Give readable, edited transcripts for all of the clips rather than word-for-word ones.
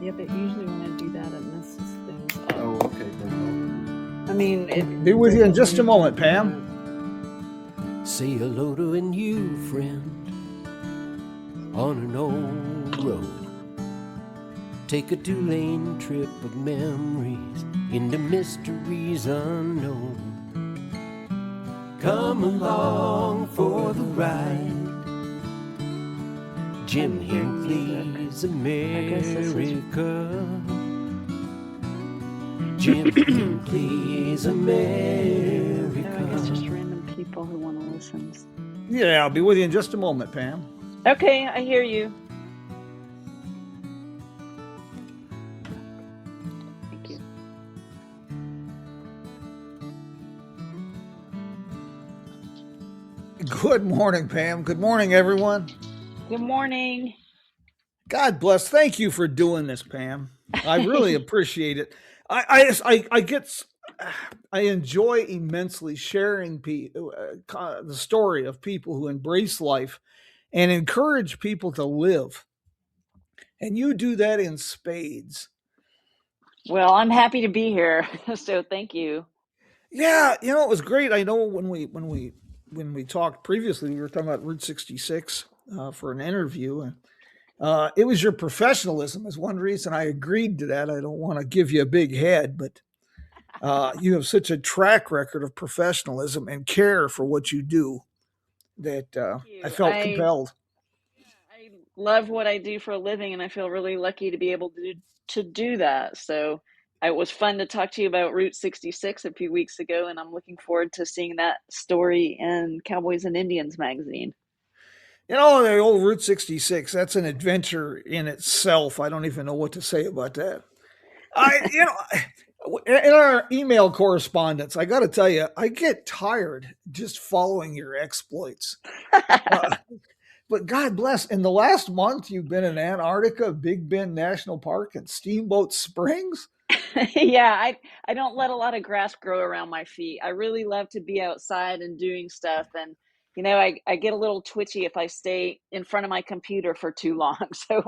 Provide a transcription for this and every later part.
Yeah, but usually when I do that, it messes things up. Oh, okay. I mean, Be with you in there's just a moment, Pam. Say hello to a new friend on an old road. Take a 2-lane trip of memories into mysteries unknown. Come along for the ride. Jim Hinckley's America. Jim Hinckley's America. I guess just random people who want to listen. Yeah, I'll be with you in just a moment, Pam. Okay, I hear you. Thank you. Good morning, Pam. Good morning, everyone. Good morning. God bless. Thank you for doing this, Pam. I really appreciate it. I enjoy immensely sharing the story of people who embrace life and encourage people to live. And you do that in spades. Well, I'm happy to be here, so thank you. Yeah, it was great. I know when we talked previously, we were talking about Route 66 for an interview, and it was your professionalism is one reason I agreed to that. I don't want to give you a big head, but you have such a track record of professionalism and care for what you do that Thank I you. felt compelled. I love what I do for a living, and I feel really lucky to be able to do that. So it was fun to talk to you about Route 66 a few weeks ago, and I'm looking forward to seeing that story in Cowboys and Indians magazine. The old Route 66, that's an adventure in itself. I don't even know what to say about that. In our email correspondence, I got to tell you, I get tired just following your exploits. But God bless, in the last month, you've been in Antarctica, Big Bend National Park, and Steamboat Springs. Yeah, I don't let a lot of grass grow around my feet. I really love to be outside and doing stuff, and I get a little twitchy if I stay in front of my computer for too long. So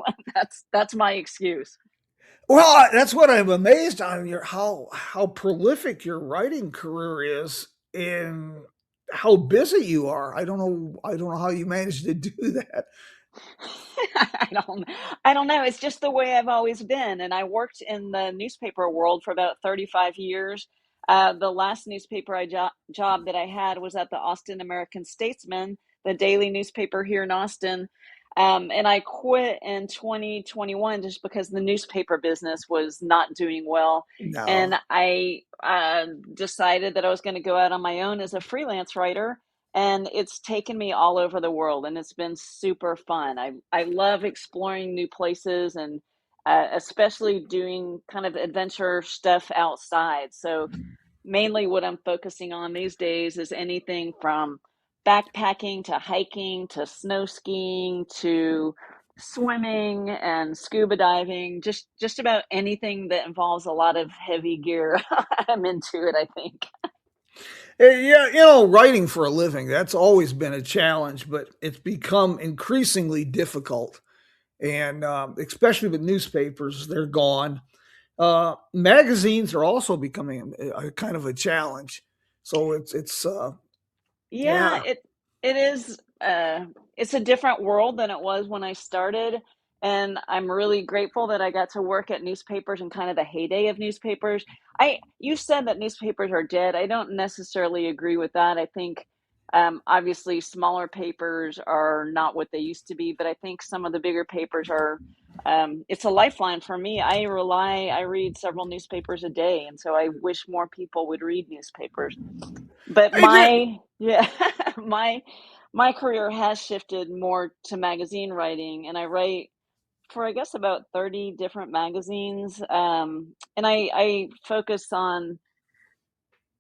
that's my excuse. Well, that's what I'm amazed on your how prolific your writing career is and how busy you are. I don't know how you managed to do that. I don't know. It's just the way I've always been. And I worked in the newspaper world for about 35 years. The last newspaper job that I had was at the Austin American Statesman, the daily newspaper here in Austin. And I quit in 2021 just because the newspaper business was not doing well. No. And I decided that I was going to go out on my own as a freelance writer, and it's taken me all over the world, and it's been super fun. I love exploring new places, and especially doing kind of adventure stuff outside. So mainly what I'm focusing on these days is anything from backpacking to hiking to snow skiing to swimming and scuba diving, just about anything that involves a lot of heavy gear. I'm into it, I think. Yeah, writing for a living, that's always been a challenge, but it's become increasingly difficult. And especially with newspapers, they're gone. Magazines are also becoming a kind of a challenge. So Yeah, yeah. it is it's a different world than it was when I started, and I'm really grateful that I got to work at newspapers in kind of the heyday of newspapers. I You said that newspapers are dead. I don't necessarily agree with that. I think obviously smaller papers are not what they used to be, but I think some of the bigger papers are it's a lifeline for me. I read several newspapers a day, and so I wish more people would read newspapers. But Hey, there, yeah, my my career has shifted more to magazine writing, and I write for I guess about 30 different magazines. And I focus on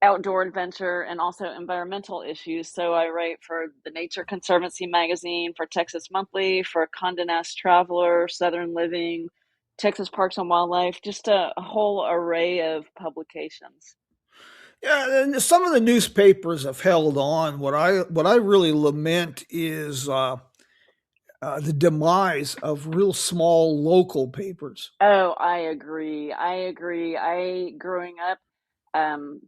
outdoor adventure and also environmental issues. So I write for the Nature Conservancy magazine, for Texas Monthly, for Condé Nast Traveler, Southern Living, Texas Parks and Wildlife, just a whole array of publications. yeah, and some of the newspapers have held on. What I really lament is the demise of real small local papers. Oh, I agree. I agree. I growing up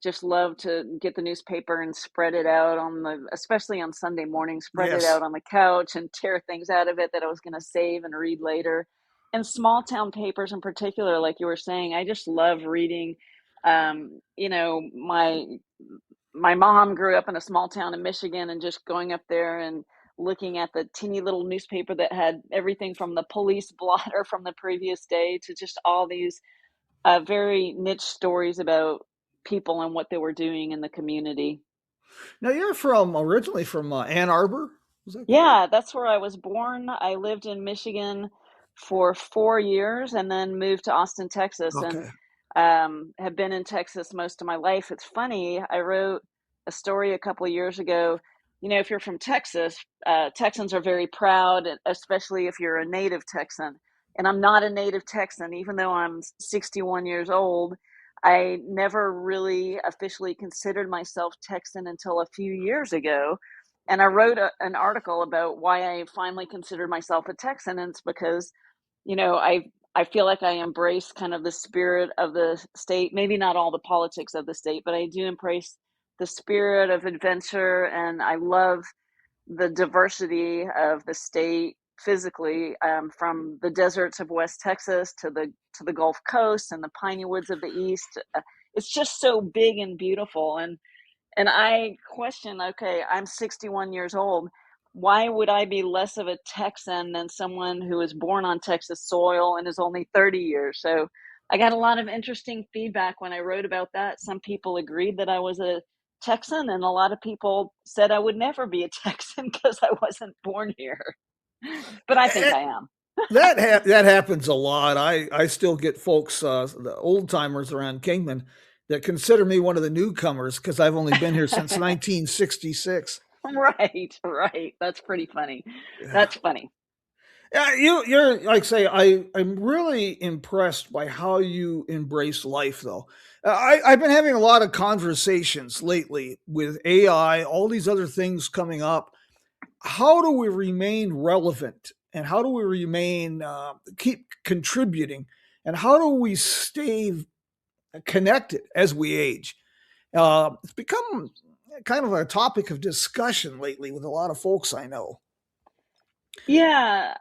just love to get the newspaper and spread it out on the, especially on Sunday morning, spread it Yes. out on the couch and tear things out of it that I was going to save and read later. And small town papers in particular, like you were saying, I just love reading. My mom grew up in a small town in Michigan, and just going up there and looking at the teeny little newspaper that had everything from the police blotter from the previous day to just all these very niche stories about people and what they were doing in the community. Now you're from originally from Ann Arbor, is that correct? Yeah, that's where I was born. I lived in Michigan for 4 years and then moved to Austin, Texas, and Okay. have been in Texas most of my life. It's funny, I wrote a story a couple of years ago. You know, if you're from Texas, Texans are very proud, especially if you're a native Texan. And I'm not a native Texan, even though I'm 61 years old. I never really officially considered myself Texan until a few years ago, and I wrote an article about why I finally considered myself a Texan, and it's because, I feel like I embrace kind of the spirit of the state. Maybe not all the politics of the state, but I do embrace the spirit of adventure, and I love the diversity of the state physically, from the deserts of West Texas to the Gulf Coast and the piney woods of the East. It's just so big and beautiful, and I question, okay, I'm 61 years old. Why would I be less of a Texan than someone who was born on Texas soil and is only 30 years? So I got a lot of interesting feedback when I wrote about that. Some people agreed that I was a Texan, and a lot of people said I would never be a Texan because I wasn't born here. But I think Eh, I am. that happens a lot. I still get folks, the old timers around Kingman, that consider me one of the newcomers because I've only been here since 1966. Right, right. That's pretty funny. That's funny. Yeah, you're like say I'm really impressed by how you embrace life though. I've been having a lot of conversations lately with AI, all these other things coming up. How do we remain relevant, and how do we remain keep contributing, and how do we stay connected as we age? It's become kind of a topic of discussion lately with a lot of folks I know. Yeah,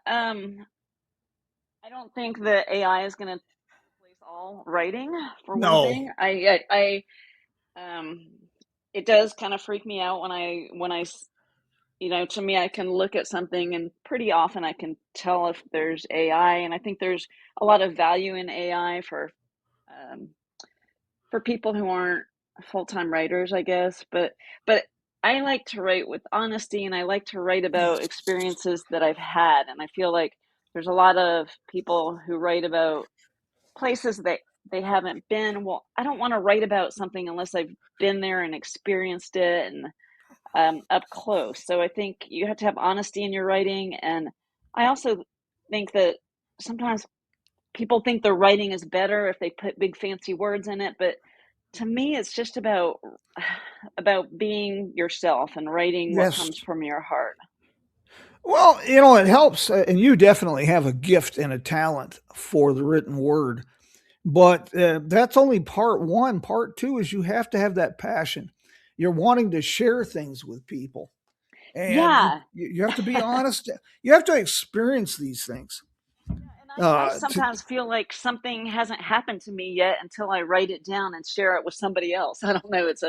I don't think that AI is going to replace all writing. For one No. thing, um, it does kind of freak me out to me, I can look at something and pretty often I can tell if there's AI, and I think there's a lot of value in AI um, for people who aren't full-time writers, I guess. But I like to write with honesty, and I like to write about Yes. experiences that I've had, and I feel like there's a lot of people who write about places that they haven't been. Well, I don't want to write about something unless I've been there and experienced it and up close. So I think you have to have honesty in your writing, and I also think that sometimes people think their writing is better if they put big fancy words in it, but to me it's just about being yourself and writing what Yes. comes from your heart. Well, it helps, and you definitely have a gift and a talent for the written word. But that's only part one. Part two is you have to have that passion. You're wanting to share things with people, and Yeah. you have to be honest. You have to experience these things. Yeah, and I To sometimes feel like something hasn't happened to me yet until I write it down and share it with somebody else. I don't know. It's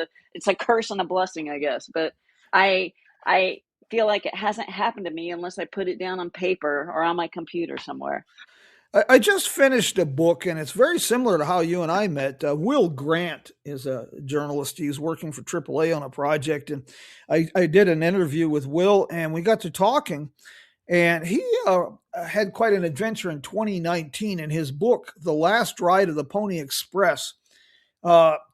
a curse and a blessing, I guess. But I I feel like it hasn't happened to me unless I put it down on paper or on my computer somewhere. I just finished a book, and it's very similar to how you and I met. Will Grant is a journalist. He's working for AAA on a project, and I did an interview with Will, and we got to talking. And he had quite an adventure in 2019 in his book, The Last Ride of the Pony Express.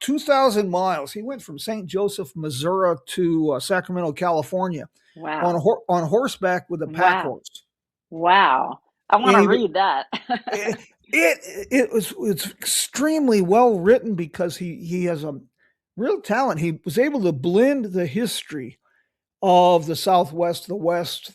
2,000 miles. He went from St. Joseph, Missouri to Sacramento, California Wow. on horseback with a pack Wow. horse. Wow. I want And to he, read that. it, it's extremely well written because he has a real talent. He was able to blend the history of the Southwest, the West,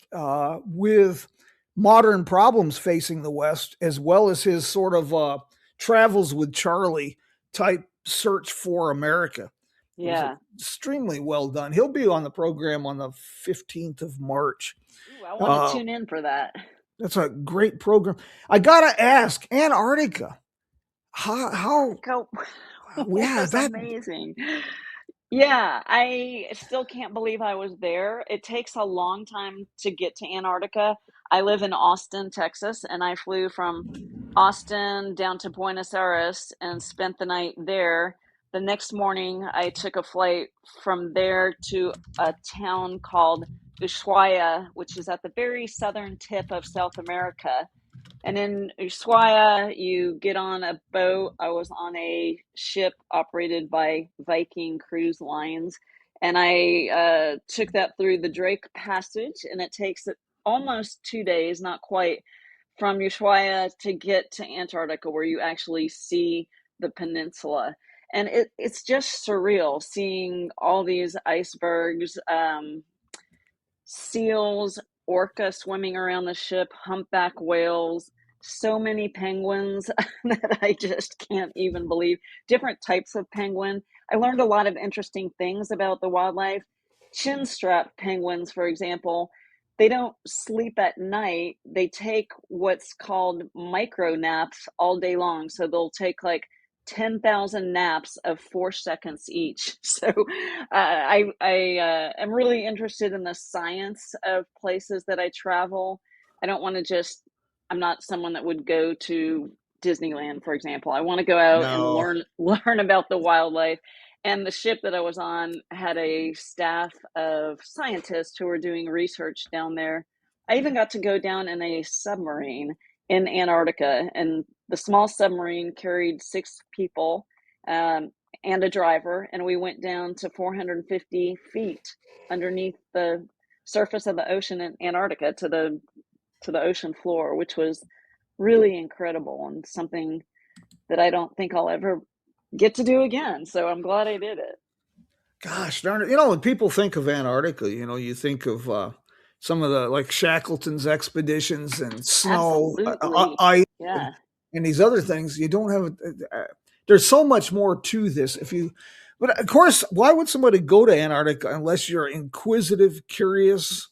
with modern problems facing the West, as well as his sort of travels with Charlie type search for America. It was Yeah. extremely well done. He'll be on the program on the 15th of March. Ooh, I want to Uh, tune in for that. that's a great program. I gotta ask, Antarctica. How Antarctica yeah, was that amazing. Yeah, I still can't believe I was there. It takes a long time to get to Antarctica. I live in Austin, Texas, and I flew from Austin down to Buenos Aires and spent the night there. The next morning, I took a flight from there to a town called Ushuaia, which is at the very southern tip of South America. And in Ushuaia, you get on a boat. I was on a ship operated by Viking Cruise Lines, and I took that through the Drake Passage, and it takes almost 2 days, not quite, from Ushuaia to get to Antarctica, where you actually see the peninsula. And it's just surreal seeing all these icebergs, seals, orca swimming around the ship, humpback whales, so many penguins that I just can't even believe. Different types of penguin. I learned a lot of interesting things about the wildlife. Chinstrap penguins, for example, they don't sleep at night. They take what's called micro naps all day long. So they'll take like 10,000 naps of 4 seconds each. So I am really interested in the science of places that I travel. I don't want to just, I'm not someone that would go to Disneyland, for example. I want to go out and no. learn about the wildlife. And the ship that I was on had a staff of scientists who were doing research down there. I even got to go down in a submarine in Antarctica, and the small submarine carried 6 people and a driver, and we went down to 450 feet underneath the surface of the ocean in Antarctica to the ocean floor, which was really incredible and something that I don't think I'll ever get to do again. So I'm glad I did it. Gosh darn it. When people think of Antarctica, you think of some of the like Shackleton's expeditions and snow, Absolutely. ice, Yeah. and these other things. You don't have, there's so much more to this. But of course, why would somebody go to Antarctica unless you're inquisitive, curious?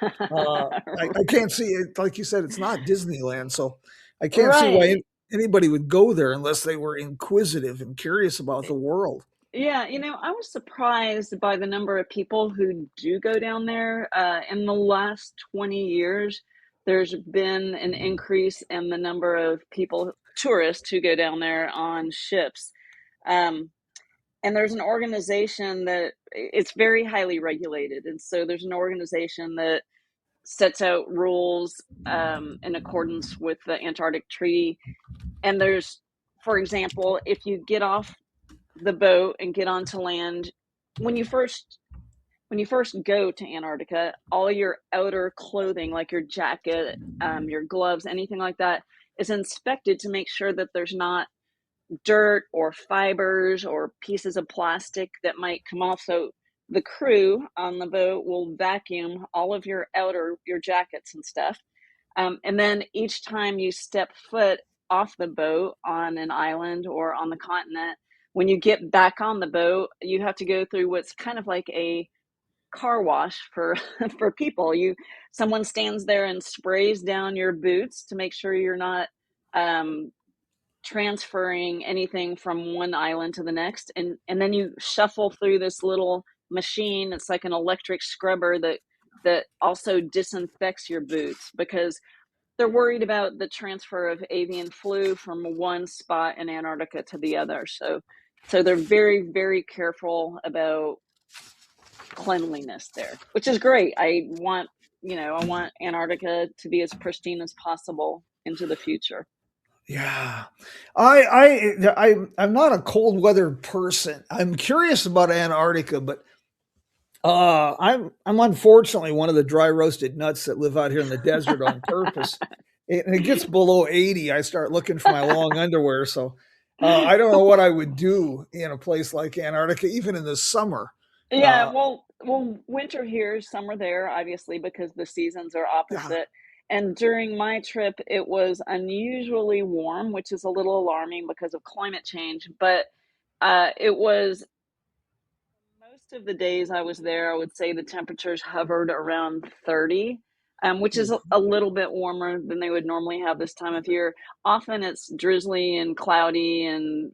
I can't see it. Like you said, it's not Disneyland. So I can't see why Right. anybody would go there unless they were inquisitive and curious about the world. Yeah, I was surprised by the number of people who do go down there. In the last 20 years, there's been an increase in the number of people, tourists, who go down there on ships. Um, and there's an organization that it's very highly regulated. And so there's an organization that sets out rules in accordance with the Antarctic Treaty. And there's, for example, if you get off the boat and get onto land, when you first go to Antarctica, all your outer clothing, like your jacket, your gloves, anything like that, is inspected to make sure that there's not dirt or fibers or pieces of plastic that might come off. So the crew on the boat will vacuum all of your jackets and stuff. And then each time you step foot off the boat on an island or on the continent, when you get back on the boat, you have to go through what's kind of like a car wash for for people. Someone stands there and sprays down your boots to make sure you're not um, transferring anything from one island to the next, and then you shuffle through this little machine. It's like an electric scrubber that also disinfects your boots, because they're worried about the transfer of avian flu from one spot in Antarctica to the other. So they're very, very careful about cleanliness there, which is great. I want Antarctica to be as pristine as possible into the future. Yeah, I'm not a cold weather person. I'm curious about Antarctica, but I'm unfortunately one of the dry roasted nuts that live out here in the desert on purpose. It gets below 80, I start looking for my long underwear. So I don't know what I would do in a place like Antarctica, even in the summer. Yeah, Uh, well, winter here, summer there, obviously, because the seasons are yeah, opposite. and during my trip, it was unusually warm, which is a little alarming because of climate change. But it was most of the days I was there, I would say the temperatures hovered around 30, which is a little bit warmer than they would normally have this time of year. Often it's drizzly and cloudy and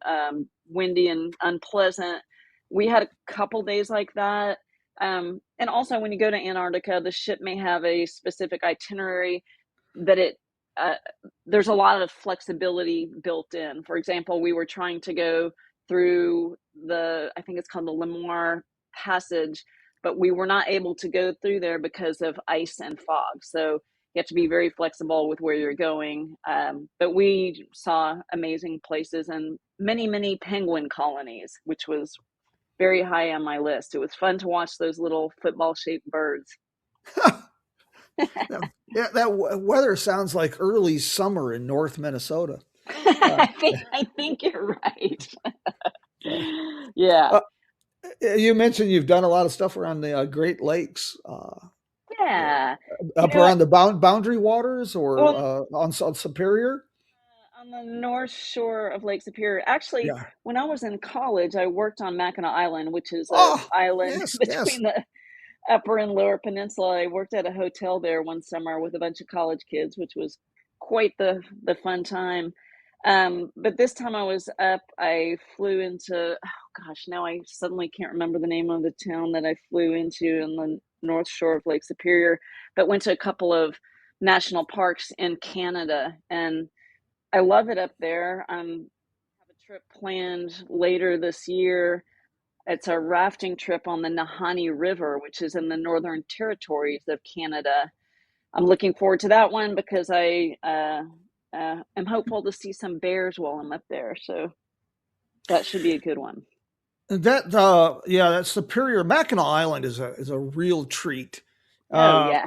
windy and unpleasant. We had a couple days like that. And also, when you go to Antarctica, the ship may have a specific itinerary that uh, there's a lot of flexibility built in. For example, we were trying to go through I think it's called the Lamar Passage, but we were not able to go through there because of ice and fog. So you have to be very flexible with where you're going. But we saw amazing places and many, many penguin colonies, which was very high on my list. It was fun to watch those little football shaped birds. Yeah, that weather sounds like early summer in North Minnesota. Uh, I think you're right. uh, Yeah. uh, you mentioned you've done a lot of stuff around the Great Lakes, Yeah. You up know, around the boundary waters, or well, on Superior. on the north shore of Lake Superior. Actually, Yeah. when I was in college, I worked on Mackinac Island, which is a Oh, island yes, yes. between the Upper and Lower Peninsula. I worked at a hotel there one summer with a bunch of college kids, which was quite the fun time. But this time I was up, I flew into, oh gosh, now I suddenly can't remember the name of the town that I flew into in the North Shore of Lake Superior, but went to a couple of national parks in Canada, and I love it up there. Have a trip planned later this year. It's a rafting trip on the Nahanni River, which is in the Northern Territories of Canada. I'm looking forward to that one because I am hopeful to see some bears while I'm up there. So that should be a good one. That yeah, that Superior Mackinac Island is a real treat. Oh, Uh, yeah.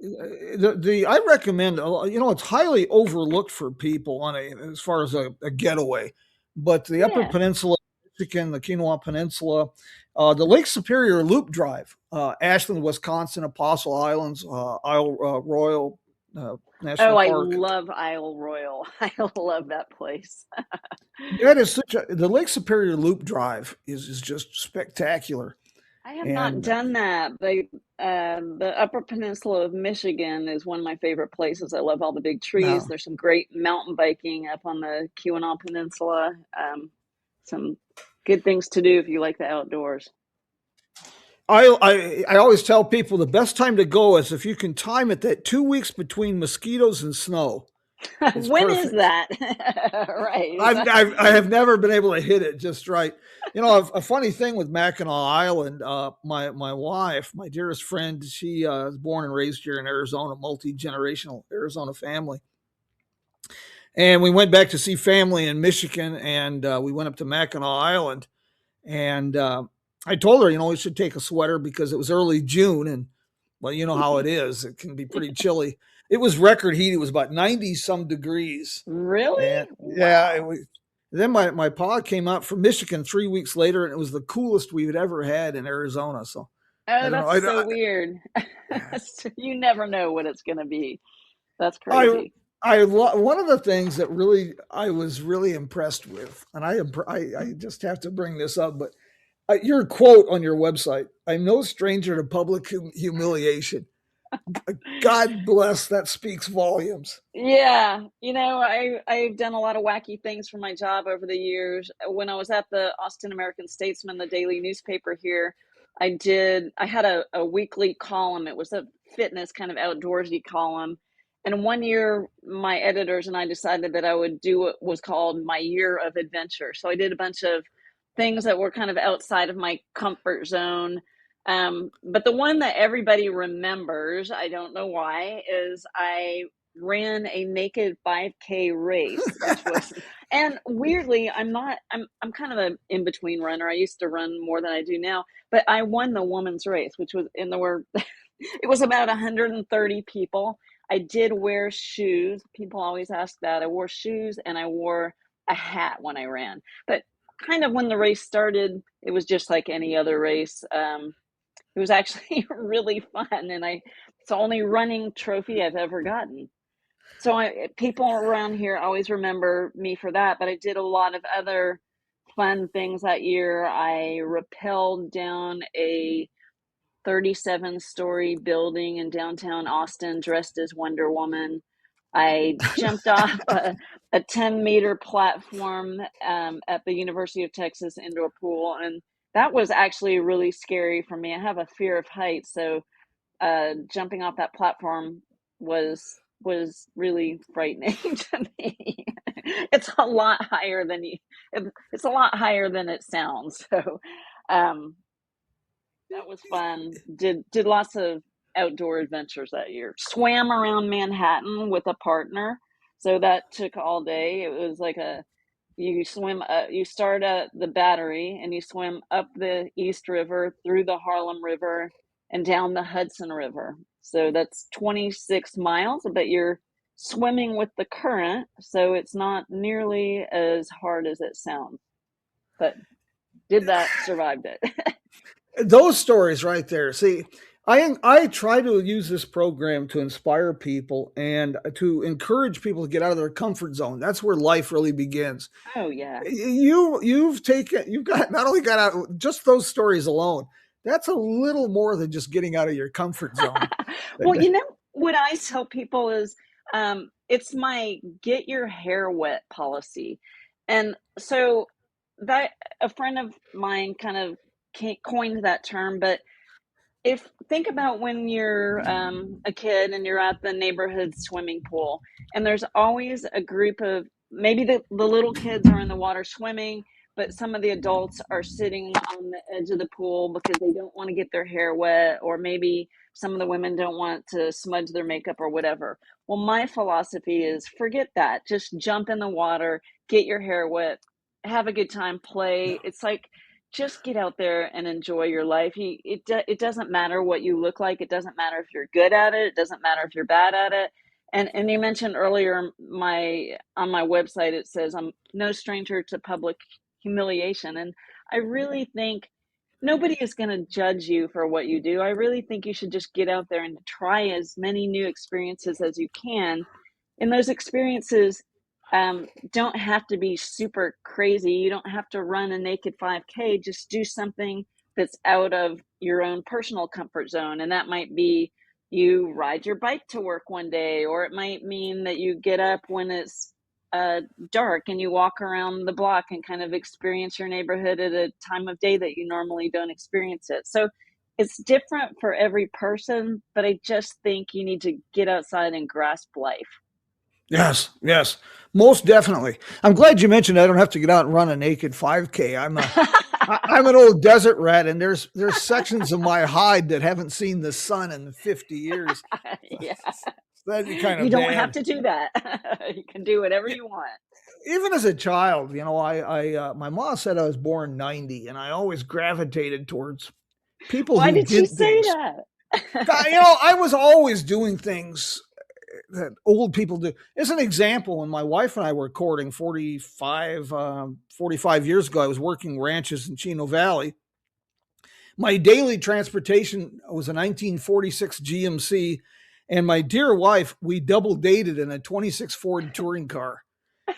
the I recommend, it's highly overlooked for people on as far as a getaway, but the Upper Yeah. Peninsula, Michigan, the Keenewa Peninsula, the Lake Superior Loop Drive, Ashland, Wisconsin, Apostle Islands, Isle Royal National Oh, I Park. love Isle Royal. I love that place. That is the Lake Superior Loop Drive is just spectacular. I have not And done that, but the Upper Peninsula of Michigan is one of my favorite places. I love all the big trees. now There's some great mountain biking up on the Keweenaw Peninsula. Some good things to do if you like the outdoors. I always tell people the best time to go is if you can time it that 2 weeks between mosquitoes and snow. It's When is perfect. that? Right. Is that I have never been able to hit it just right. A funny thing with Mackinac Island, my wife, my dearest friend, she was born and raised here in Arizona, multi generational Arizona family, and we went back to see family in Michigan, and we went up to Mackinac Island, and I told her, we should take a sweater because it was early June, and well, you know how it is; it can be pretty chilly. It was record heat; it was about 90 some degrees, and really? yeah, it Wow. was. Then my pa came out from Michigan 3 weeks later, and it was the coolest we've ever had in Arizona. So I Oh, don't know. that's so weird. You never know what it's going to be. That's I crazy. one of the things that really I was really impressed with, and I just have to bring this up, but your quote on your website: "I'm no stranger to public humiliation." God bless, that speaks volumes. Yeah, I've done a lot of wacky things for my job over the years. When I was at the Austin American Statesman, the daily newspaper here, I had a weekly column. It was a fitness kind of outdoorsy column. And one year my editors and I decided that I would do what was called my year of adventure. So I did a bunch of things that were kind of outside of my comfort zone. But the one that everybody remembers, I don't know why, is I ran a naked 5K race, which was, and weirdly, I'm kind of an in between runner. I used to run more than I do now, but I won the woman's race, which was, and there were, it was about 130 people. I did wear shoes. People always ask that. I wore shoes and I wore a hat when I ran. But kind of when the race started, it was just like any other race. It was actually really fun, and I It's the only running trophy I've ever gotten. So people around here always remember me for that, but I did a lot of other fun things that year. I rappelled down a 37-story building in downtown Austin dressed as Wonder Woman. I jumped off a 10-meter platform at the University of Texas indoor pool, and that was actually really scary for me. I have a fear of heights, so jumping off that platform was really frightening to me. It's a lot higher than it's a lot higher than it sounds. So um, that was fun. Did lots of outdoor adventures that year. Swam around Manhattan with a partner, so that took all day. It was like you swim, you start at the Battery and you swim up the East River, through the Harlem River, and down the Hudson River. So that's 26 miles, but you're swimming with the current, so it's not nearly as hard as it sounds. But did that, survived it. Those stories right there. See, I try to use this program to inspire people and to encourage people to get out of their comfort zone. That's where life really begins. Oh yeah. You've got not only got out just those stories alone. That's a little more than just getting out of your comfort zone. Well, you know what I tell people is it's my get your hair wet policy. And so that a friend of mine kind of coined that term, but if think about when you're a kid and you're at the neighborhood swimming pool, and there's always a group of maybe the little kids are in the water swimming, but some of the adults are sitting on the edge of the pool because they don't want to get their hair wet, or maybe some of the women don't want to smudge their makeup or whatever. Well, my philosophy is forget that. Just jump in the water, get your hair wet, have a good time, play. It's like just get out there and enjoy your life. It doesn't matter what you look like. It doesn't matter if you're good at it. It doesn't matter if you're bad at it. And you mentioned earlier on my website it says I'm no stranger to public humiliation, and I really think nobody is going to judge you for what you do. I really think you should just get out there and try as many new experiences as you can. And those experiences don't have to be super crazy. You don't have to run a naked 5K. Just do something that's out of your own personal comfort zone. And that might be you ride your bike to work one day, or it might mean that you get up when it's dark and you walk around the block and kind of experience your neighborhood at a time of day that you normally don't experience it. So it's different for every person, but I just think you need to get outside and grasp life. Yes, yes, most definitely. I'm glad you mentioned I don't have to get out and run a naked 5K. I'm an old desert rat, and there's sections of my hide that haven't seen the sun in 50 years. Yeah. That'd be kind of You don't bad. have to do that. You can do whatever you want. Even as a child, I my mom said I was born 90, and I always gravitated towards people Why who did she did say things. that? I was always doing things that old people do. As an example, when my wife and I were courting 45 years ago, I was working ranches in Chino Valley. My daily transportation was a 1946 GMC, and my dear wife, we double dated in a 26 Ford touring car.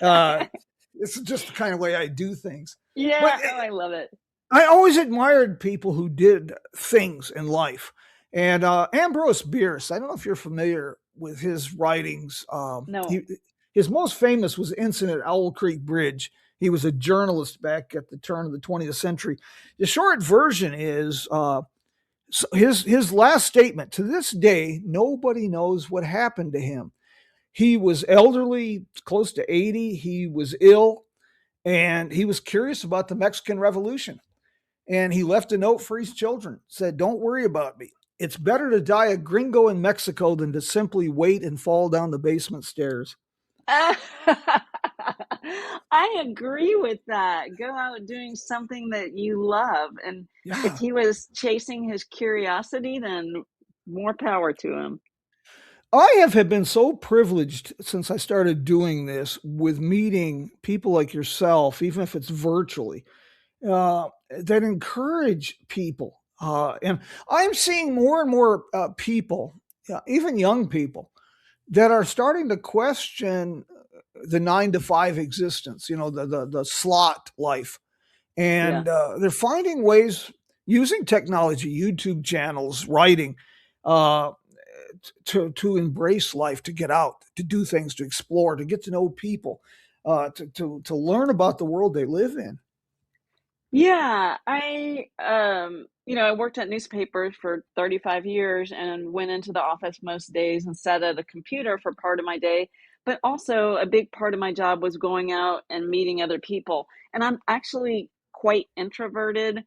This is just the kind of way I do things. Yeah, But I love it. I always admired people who did things in life. And Ambrose Bierce, I don't know if you're familiar with his writings. No. His most famous was Incident at Owl Creek Bridge. He was a journalist back at the turn of the 20th century. The short version is his last statement. To this day, nobody knows what happened to him. He was elderly, close to 80. He was ill, and he was curious about the Mexican Revolution. And he left a note for his children, said, "Don't worry about me. It's better to die a gringo in Mexico than to simply wait and fall down the basement stairs." I agree with that. Go out doing something that you love. And Yeah. if he was chasing his curiosity, then more power to him. I have been so privileged since I started doing this with meeting people like yourself, even if it's virtually, that encourage people. And I'm seeing more and more people yeah, even young people that are starting to question the 9 to 5 existence, the slot life. Yeah. And they're finding ways using technology, YouTube channels, writing, uh, to embrace life, to get out, to do things, to explore, to get to know people, to learn about the world they live in. Yeah, I worked at newspapers for 35 years and went into the office most days and sat at a computer for part of my day. But also, a big part of my job was going out and meeting other people. And I'm actually quite introverted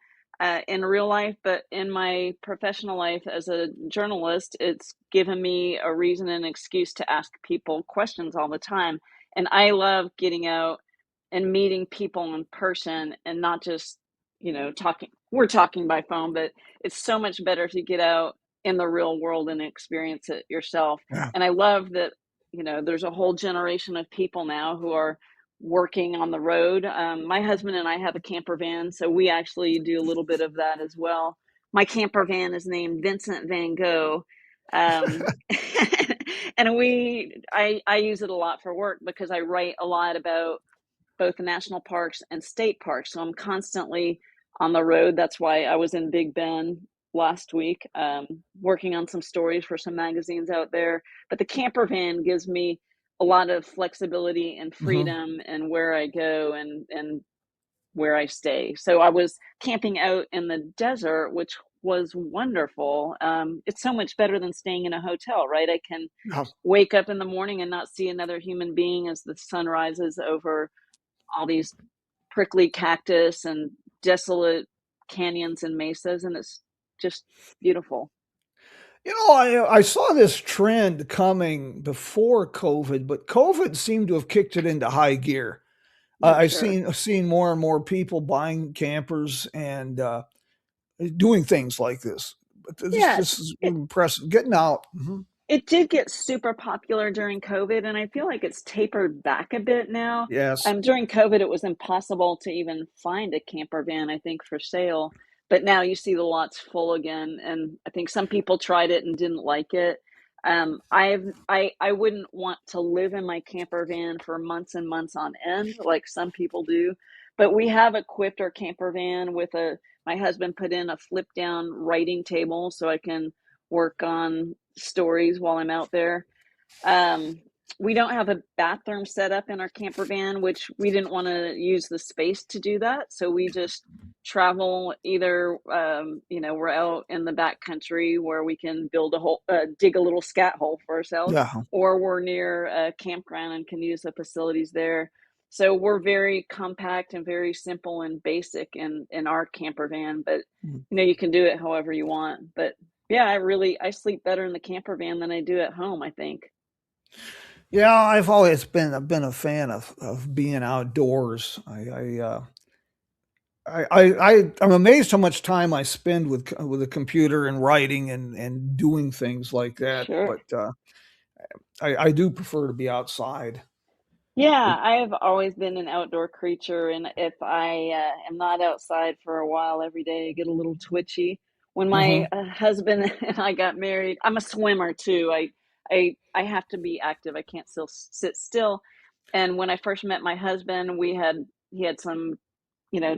in real life, but in my professional life as a journalist, it's given me a reason and excuse to ask people questions all the time. And I love getting out and meeting people in person and not just, talking. We're talking by phone, but it's so much better to get out in the real world and experience it yourself. Yeah. And I love that, there's a whole generation of people now who are working on the road. My husband and I have a camper van, so we actually do a little bit of that as well. My camper van is named Vincent Van Gogh. Um, and I use it a lot for work because I write a lot about both national parks and state parks. So I'm constantly on the road. That's why I was in Big Bend last week, working on some stories for some magazines out there. But the camper van gives me a lot of flexibility and Mhm. freedom and where I go and where I stay. So I was camping out in the desert, which was wonderful. It's so much better than staying in a hotel, right? I can Yeah. wake up in the morning and not see another human being as the sun rises over all these prickly cactus and desolate canyons and mesas, and it's just beautiful. I saw this trend coming before COVID, but COVID seemed to have kicked it into high gear. I'm I've sure. seen more and more people buying campers and doing things like this. But Yeah, this is it impressive. Getting out. Mhm. it did get super popular during COVID, and I feel like it's tapered back a bit now. Yes. During COVID, it was impossible to even find a camper van, I think, for sale. But now you see the lots full again, and I think some people tried it and didn't like it. I wouldn't want to live in my camper van for months and months on end, like some people do. But we have equipped our camper van with my husband put in a flip down writing table so I can work on stories while I'm out there. Um, we don't have a bathroom set up in our camper van, which we didn't want to use the space to do that. So we just travel either, we're out in the back country where we can build a hole, dig a little scat hole for ourselves, Yeah. or we're near a campground and can use the facilities there. So we're very compact and very simple and basic in our camper van, but Mm. you can do it however you want. But yeah, I sleep better in the camper van than I do at home, I think. Yeah, I've always been a fan of being outdoors. I'm amazed how much time I spend with a computer and writing and doing things like that. Sure. But I do prefer to be outside. Yeah, It, I've always been an outdoor creature, and if I am not outside for a while every day, I get a little twitchy. When my mhm. husband and I got married, I'm a swimmer too. I have to be active. I can't still sit still. And when I first met my husband, he had some, you know,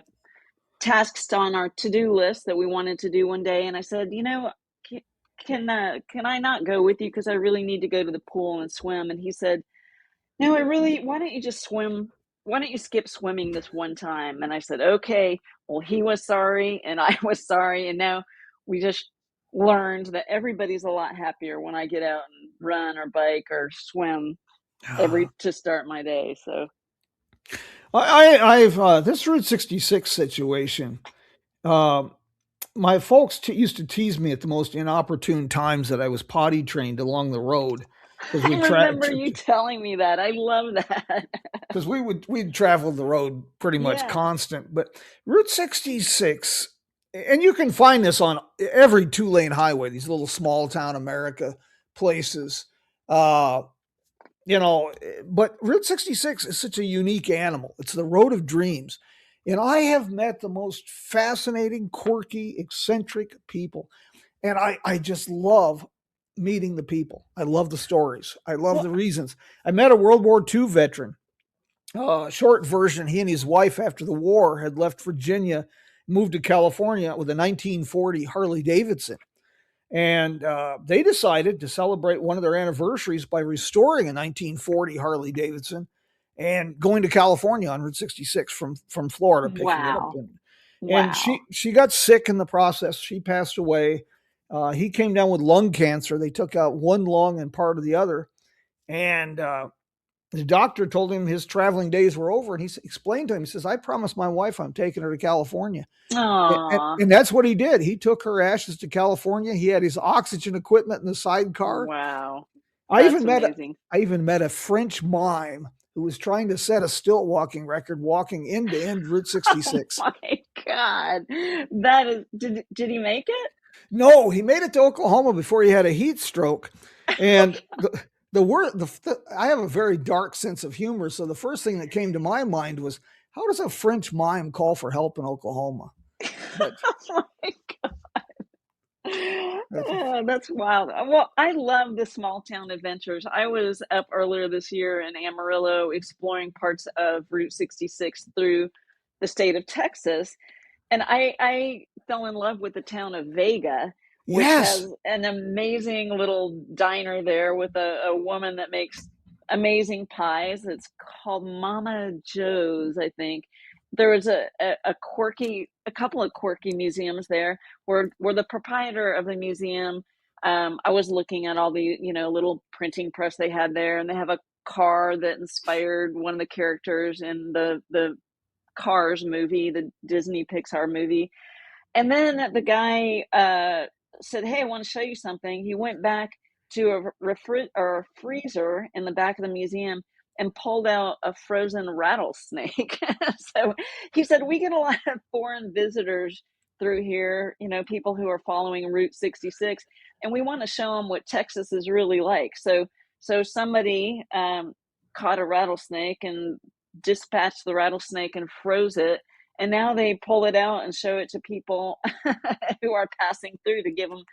tasks on our to-do list that we wanted to do one day, and I said, can can I not go with you because I really need to go to the pool and swim? And he said, no, why don't you just swim? Why don't you skip swimming this one time? And I said, okay. Well, he was sorry and I was sorry. And now we just learned that everybody's a lot happier when I get out and run or bike or swim to start my day. So, I've this Route 66 situation. Uh, my folks used to tease me at the most inopportune times that I was potty trained along the road because I remember you telling me that. I love that. we'd travel the road pretty much Yeah, constant. But Route 66, and you can find this on every 2 lane highway, these little small town America places. Uh, but Route 66 is such a unique animal. It's the road of dreams. And I have met the most fascinating, quirky, eccentric people. And I just love meeting the people. I love the stories. I love Well, the reasons. I met a World War II veteran. Short version, he and his wife, after the war, had left Virginia, moved to California with a 1940 Harley Davidson. And they decided to celebrate one of their anniversaries by restoring a 1940 Harley Davidson and going to California on Route 66 from Florida, picking it up. wow. And Wow. she got sick in the process. She passed away. He came down with lung cancer. They took out one lung and part of the other. And the doctor told him his traveling days were over. And he explained to him, he says, I promised my wife I'm taking her to California. Aw. And that's what he did. He took her ashes to California. He had his oxygen equipment in the sidecar. Wow. I That's even met amazing. I even met a French mime who was trying to set a stilt walking record, walking end to end Route Oh 66. my God. That is, did he make it? No, he made it to Oklahoma before he had a heat stroke. And I have a very dark sense of humor. So the first thing that came to my mind was, how does a French mime call for help in Oklahoma? But Oh my God. that's, Oh, that's wild. Well, I love the small town adventures. I was up earlier this year in Amarillo exploring parts of Route 66 through the state of Texas. And I fell in love with the town of Vega, which yes. has an amazing little diner there with a woman that makes amazing pies. It's called Mama Joe's, I think. There was a couple of quirky museums there where the proprietor of the museum, I was looking at all the, little printing press they had there, and they have a car that inspired one of the characters in the Cars movie, the Disney Pixar movie. And then the guy said, "Hey, I want to show you something." He went back to a freezer in the back of the museum and pulled out a frozen rattlesnake. So he said, "We get a lot of foreign visitors through here, people who are following Route 66, and we want to show them what Texas is really like." So somebody caught a rattlesnake and dispatched the rattlesnake and froze it, and now they pull it out and show it to people who are passing through to give them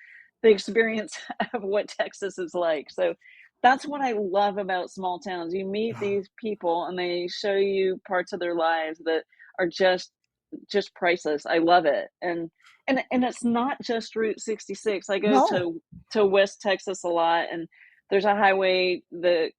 the experience of what Texas is like. So that's what I love about small towns. You meet these people and they show you parts of their lives that are just priceless. I love it. And it's not just Route 66. I go No. to West Texas a lot, and there's a highway that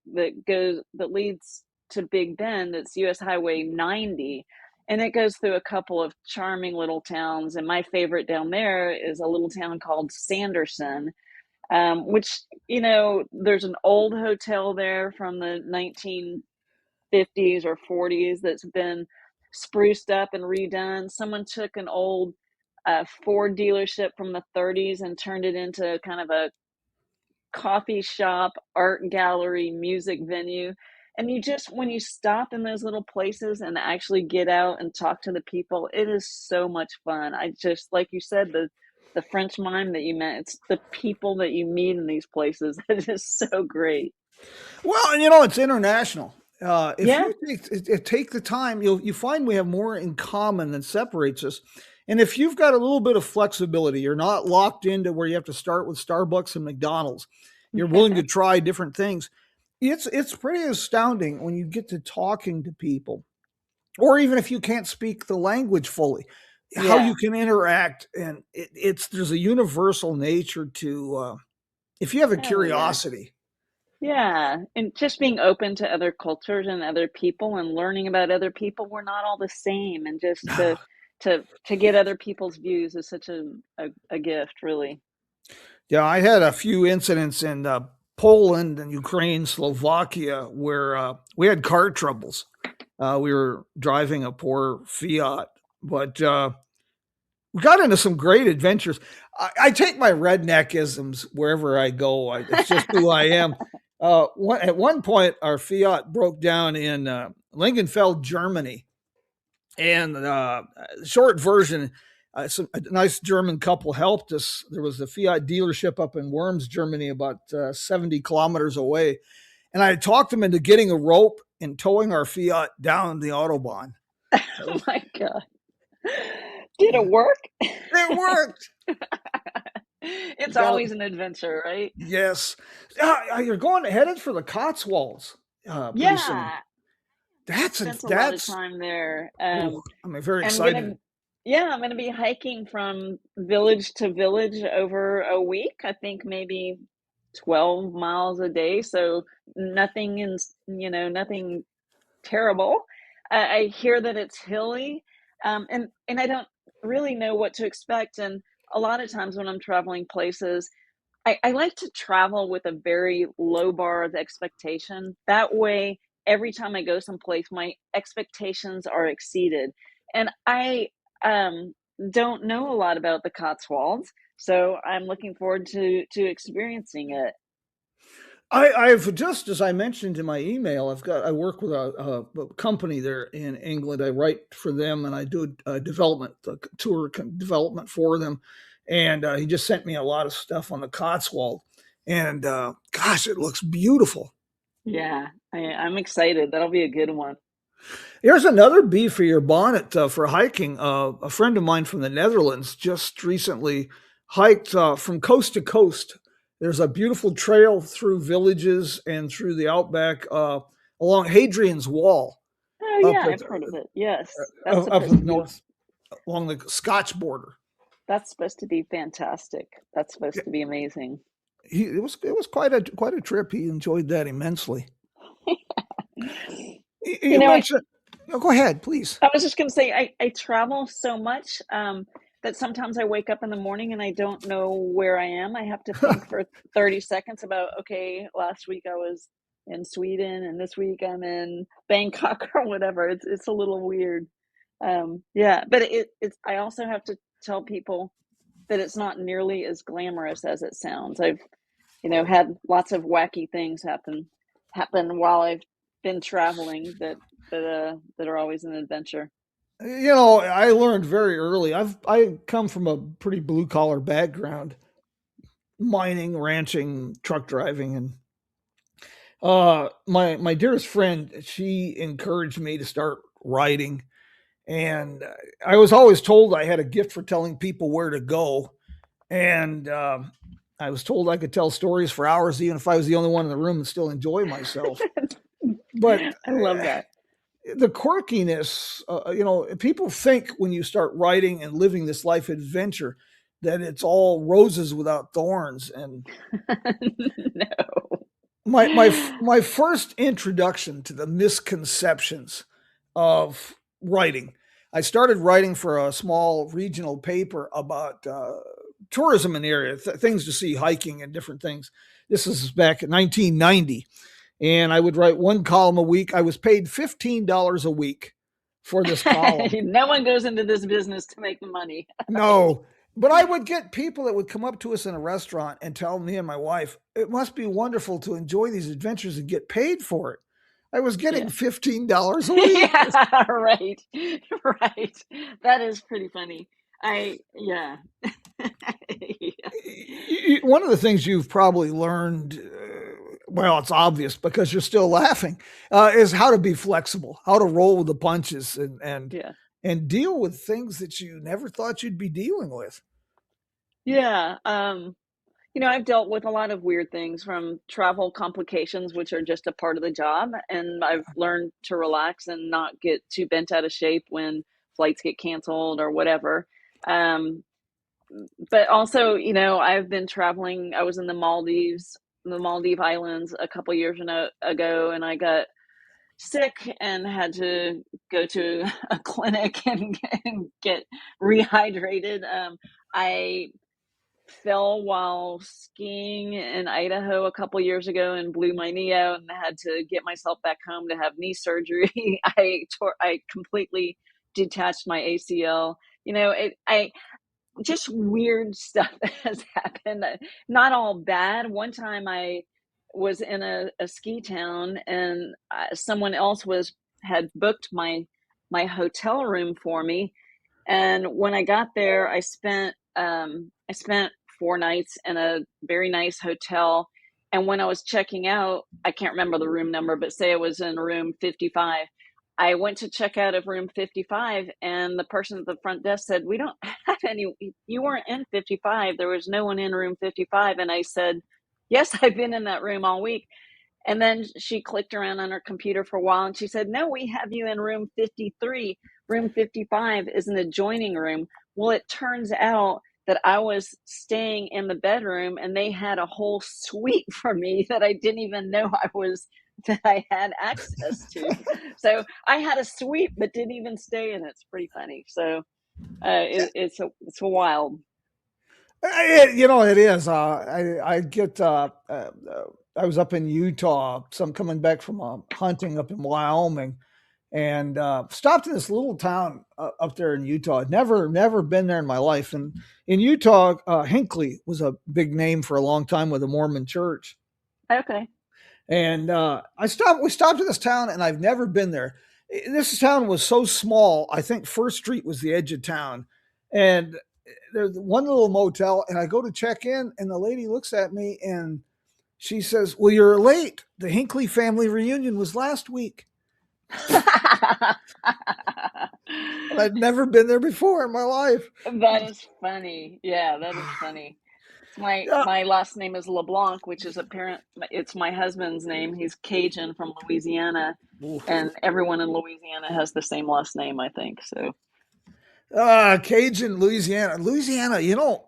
leads to Big Bend. It's US Highway 90, and it goes through a couple of charming little towns. And my favorite down there is a little town called Sanderson, which, there's an old hotel there from the 1950s or 40s that's been spruced up and redone. Someone took an old Ford dealership from the 30s and turned it into kind of a coffee shop, art gallery, music venue. And when you stop in those little places and actually get out and talk to the people, it is so much fun. I just, like you said, the French mime that you met, it's the people that you meet in these places that is so great. Well, and it's international. If Yeah. you take the time, you find we have more in common than separates us. And if you've got a little bit of flexibility, you're not locked into where you have to start with Starbucks and McDonald's. You're willing to try different things. It's pretty astounding when you get to talking to people, or even if you can't speak the language fully, how Yeah. you can interact. And there's a universal nature to if you have a Hell yeah. curiosity. Yeah, and just being open to other cultures and other people and learning about other people. We're not all the same, and just to get other people's views is such a gift, really. Yeah, I had a few incidents in Poland and Ukraine, Slovakia, where we had car troubles. We were driving a poor Fiat, but we got into some great adventures. I take my redneckisms wherever I go. It's just who I am. At one point, our Fiat broke down in Lingenfeld, Germany. And short version, a nice German couple helped us. There was a Fiat dealership up in Worms, Germany, about 70 kilometers away. And I talked them into getting a rope and towing our Fiat down the Autobahn. Oh my God. Did it work? It worked. You It's got always to, an adventure, right? yes. You're headed for the Cotswolds pretty soon. Yeah, That's spent a lot of that's. time there. Oh, I'm very I'm excited. gonna, yeah, I'm gonna be hiking from village to village over a week. I think maybe 12 miles a day. So nothing in, nothing terrible. I hear that it's hilly, and I don't really know what to expect. And a lot of times when I'm traveling places, I like to travel with a very low bar of expectation. That way, every time I go someplace, my expectations are exceeded. And I don't know a lot about the Cotswolds, so I'm looking forward to experiencing it. I've just, as I mentioned in my email, I work with a company there in England. I write for them, and I do tour development for them. And he just sent me a lot of stuff on the Cotswold, and gosh, it looks beautiful. Yeah, I'm excited. That'll be a good one. Here's another bee for your bonnet for hiking. A friend of mine from the Netherlands just recently hiked from coast to coast. There's a beautiful trail through villages and through the outback along Hadrian's Wall Oh up yeah, at I've heard of it. Yes, up in the north along the Scotch border. that's supposed to be fantastic. That's supposed Yeah, to be amazing. it was quite a trip. He enjoyed that immensely. You You know, mentioned. Oh, go ahead, please. I was just going to say, I travel so much that sometimes I wake up in the morning and I don't know where I am. I have to think for 30 seconds about, okay, last week I was in Sweden and this week I'm in Bangkok or whatever. It's a little weird. Yeah, but I also have to tell people that it's not nearly as glamorous as it sounds. I've, had lots of wacky things happen while I've been traveling that are always an adventure. I learned very early. I come from a pretty blue collar background, mining, ranching, truck driving, and my dearest friend, she encouraged me to start writing, and I was always told I had a gift for telling people where to go, and I was told I could tell stories for hours, even if I was the only one in the room, and still enjoy myself. But I love that. the quirkiness, people think when you start writing and living this life adventure that it's all roses without thorns. And No. my first introduction to the misconceptions of writing, I started writing for a small regional paper about tourism in the area, things to see, hiking and different things. This is back in 1990, and I would write one column a week. I was paid $15 a week for this column. No one goes into this business to make money. No, but I would get people that would come up to us in a restaurant and tell me and my wife, it must be wonderful to enjoy these adventures and get paid for it. I was getting Yeah. $15 a week. Yeah, right. Right. That is pretty funny. Yeah. Yeah. One of the things you've probably learned, well, it's obvious because you're still laughing, is how to be flexible, how to roll with the punches, Yeah. and deal with things that you never thought you'd be dealing with. Yeah. I've dealt with a lot of weird things from travel complications, which are just a part of the job. And I've learned to relax and not get too bent out of shape when flights get canceled or whatever. Um, but also, I've been traveling. I was in the Maldive Islands a couple years ago, and I got sick and had to go to a clinic and get rehydrated. I fell while skiing in Idaho a couple years ago and blew my knee out and had to get myself back home to have knee surgery. I completely detached my ACL. I just weird stuff that has happened. Not all bad. One time I was in a ski town and someone else had booked my hotel room for me, and when I got there, I spent 4 nights in a very nice hotel. And when I was checking out, I can't remember the room number, but say I was in room 55. I went to check out of room 55, and the person at the front desk said, "We don't have any, you weren't in 55. There was no one in room 55." And I said, "Yes, I've been in that room all week." And then she clicked around on her computer for a while and she said, "No, we have you in room 53. Room 55 is an adjoining room." Well, it turns out that I was staying in the bedroom and they had a whole suite for me that I didn't even know that I had access to. So I had a suite but didn't even stay in it. It's pretty funny. So it's a wild. It is. I was up in Utah, so I'm coming back from hunting up in Wyoming, and stopped in this little town up there in Utah. I'd never been there in my life. And in Utah, Hinckley was a big name for a long time with the Mormon Church. Okay. And we stopped in this town, and I've never been there. This town was so small. I think First Street was the edge of town, and there's one little motel. And I go to check in, and the lady looks at me and she says, "Well, you're late. The Hinckley family reunion was last week." And I'd never been there before in my life. That is funny. Yeah, that is funny. Yeah. My last name is LeBlanc, which is it's my husband's name. He's Cajun from Louisiana, Oof. and everyone in Louisiana has the same last name, I think. So Cajun, Louisiana. Louisiana,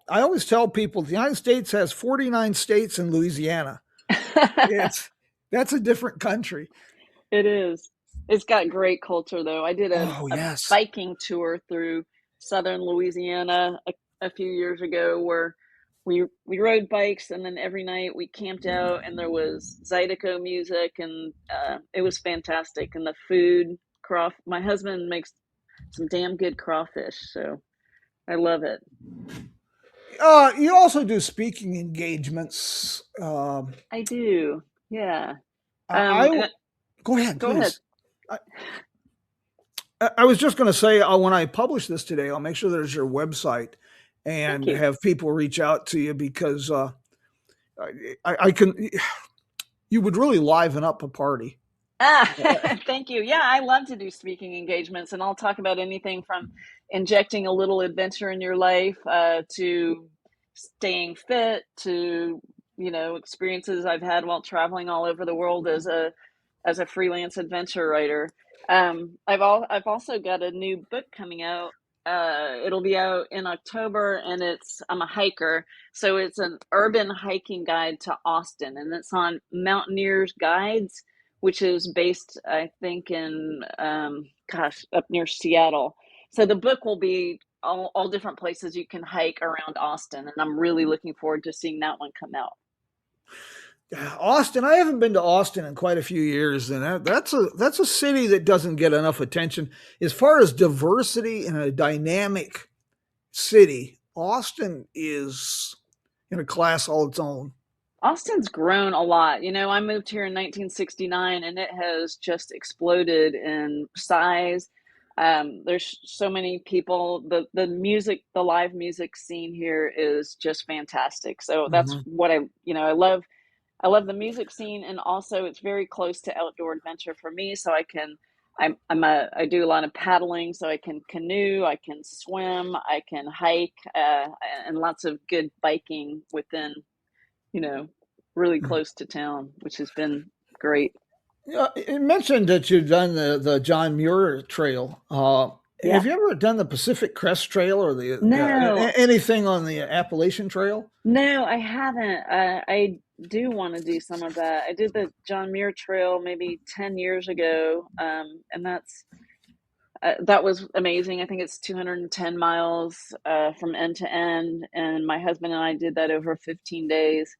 I always tell people the United States has 49 states in Louisiana. That's a different country. it is. It's got great culture, though. I did Oh, a yes. biking tour through southern Louisiana a few years ago where we rode bikes, and then every night we camped out and there was Zydeco music, and it was fantastic. And the food, my husband makes some damn good crawfish, so I love it. You also do speaking engagements. I do. Yeah. I And Go ahead, go ahead. please. I was just going to say, when I publish this today, I'll make sure there's your website Thank and you. have people reach out to you, because I can. You would really liven up a party. Thank you. Yeah, I love to do speaking engagements, and I'll talk about anything from injecting a little adventure in your life to staying fit to experiences I've had while traveling all over the world as a freelance adventure writer. I've also got a new book coming out. It'll be out in October, and I'm a hiker, so it's an urban hiking guide to Austin, and it's on Mountaineers Guides, which is based, I think, in up near Seattle. So the book will be all different places you can hike around Austin, and I'm really looking forward to seeing that one come out. Austin, I haven't been to Austin in quite a few years, and that's a city that doesn't get enough attention as far as diversity in a dynamic city. Austin is in a class all its own. Austin's grown a lot. I moved here in 1969, and it has just exploded in size. There's so many people. The live music scene here is just fantastic. So that's Mhm. what I love. I love the music scene, and also it's very close to outdoor adventure for me. So I do a lot of paddling, so I can canoe, I can swim, I can hike, and lots of good biking within, really close to town, which has been great. Yeah, it mentioned that you've done the John Muir Trail. Have Yeah. you ever done the Pacific Crest Trail or No, anything on the Appalachian Trail? no, I haven't. I do want to do some of that. I did the John Muir Trail maybe 10 years ago, and that was amazing. I think it's 210 miles from end to end, and my husband and I did that over 15 days.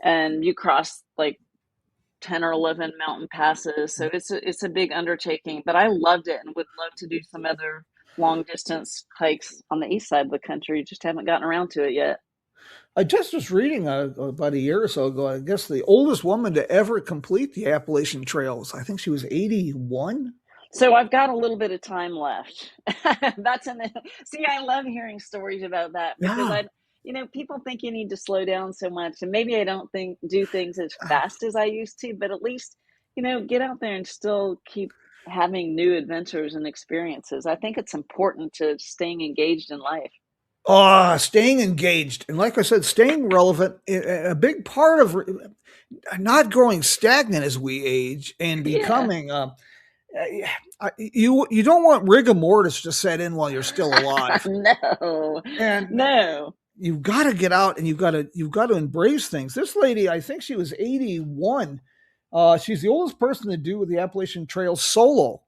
And you cross like 10 or 11 mountain passes, so it's a big undertaking. But I loved it, and would love to do some other long distance hikes on the east side of the country. Just haven't gotten around to it yet. I just was reading about a year or so ago. I guess the oldest woman to ever complete the Appalachian Trails. I think she was 81. So I've got a little bit of time left. That's in the See, I love hearing stories about that because Yeah. people think you need to slow down so much, and maybe I don't do things as fast as I used to, but at least, get out there and still keep having new adventures and experiences. I think it's important to staying engaged in life. Staying engaged. And like I said, staying relevant, a big part of not growing stagnant as we age and Yeah. becoming, you don't want rigor mortis to set in while you're still alive. No, And no. you've got to get out and you've got to embrace things. This lady, I think she was 81. She's the oldest person to do the Appalachian Trail solo.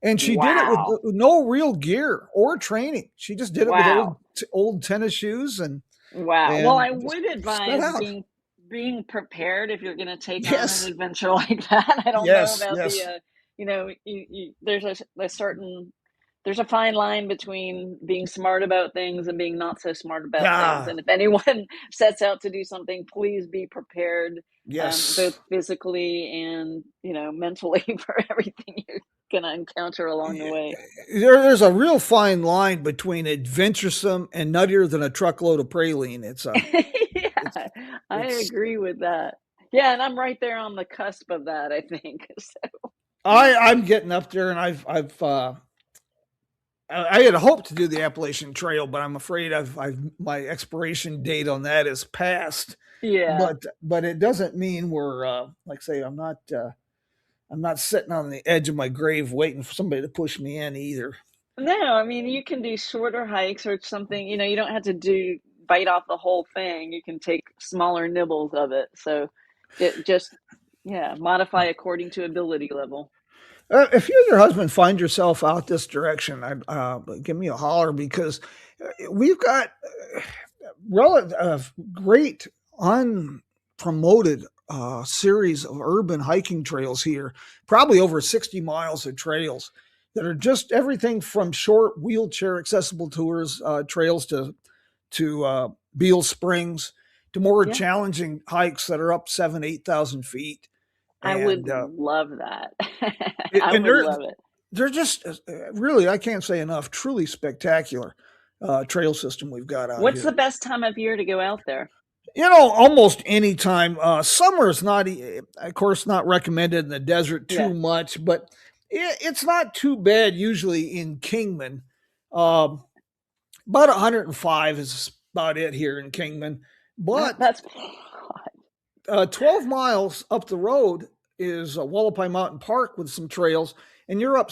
And she did it with Wow. no real gear or training. She just did it with Wow. old tennis shoes Wow. Well, and I just would set advise out. being prepared if you're going to take on an Yes, adventure like that. I don't know yes, about the yes. there's a certain there's a fine line between being smart about things and being not so smart about things. Yeah, And if anyone sets out to do something, please be prepared, both yes. physically and mentally for everything you're going to encounter along the way. There's a real fine line between adventuresome and nuttier than a truckload of praline. It's, Yeah, I it's. agree with that. Yeah, and I'm right there on the cusp of that, I think. So, I'm getting up there, and I had hoped to do the Appalachian Trail, but I'm afraid I've my expiration date on that is passed. yeah. But it doesn't mean we're like say I'm not sitting on the edge of my grave waiting for somebody to push me in either. No, I mean, you can do shorter hikes or something, you don't have to bite off the whole thing. You can take smaller nibbles of it. So, just yeah, modify according to ability level. If you and your husband find yourself out this direction, give me a holler because we've got great unpromoted series of urban hiking trails here, probably over 60 miles of trails that are just everything from short wheelchair accessible tours, trails to Beale Springs, to more Yeah, challenging hikes that are up 8,000 feet. I would And love that. I and would love it. they're just really, I can't say enough, truly spectacular trail system we've got out What's here. the best time of year to go out there? Almost any time. Summer is not, of course, not recommended in the desert too Yeah. much, but it's not too bad usually in Kingman. Um, about 105 is about it here in Kingman. But That's 12 miles up the road is Wallapai Mountain Park with some trails, and you're up